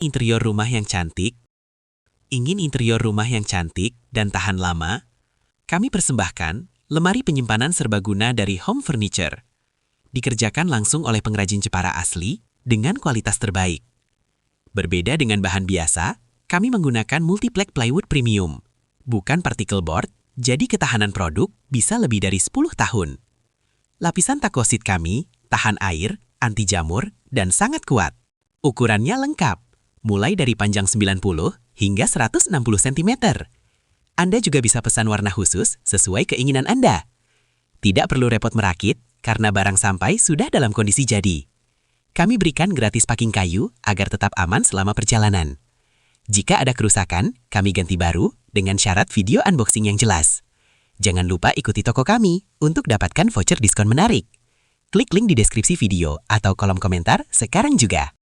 Interior rumah yang cantik? Ingin interior rumah yang cantik dan tahan lama? Kami persembahkan lemari penyimpanan serbaguna dari Home Furniture. Dikerjakan langsung oleh pengrajin Jepara asli dengan kualitas terbaik. Berbeda dengan bahan biasa, kami menggunakan multiplex plywood premium, bukan particle board, jadi ketahanan produk bisa lebih dari 10 tahun. Lapisan takosit kami tahan air, anti jamur, dan sangat kuat. Ukurannya lengkap, mulai dari panjang 90 hingga 160 cm. Anda juga bisa pesan warna khusus sesuai keinginan Anda. Tidak perlu repot merakit karena barang sampai sudah dalam kondisi jadi. Kami berikan gratis packing kayu agar tetap aman selama perjalanan. Jika ada kerusakan, kami ganti baru dengan syarat video unboxing yang jelas. Jangan lupa ikuti toko kami untuk dapatkan voucher diskon menarik. Klik link di deskripsi video atau kolom komentar sekarang juga.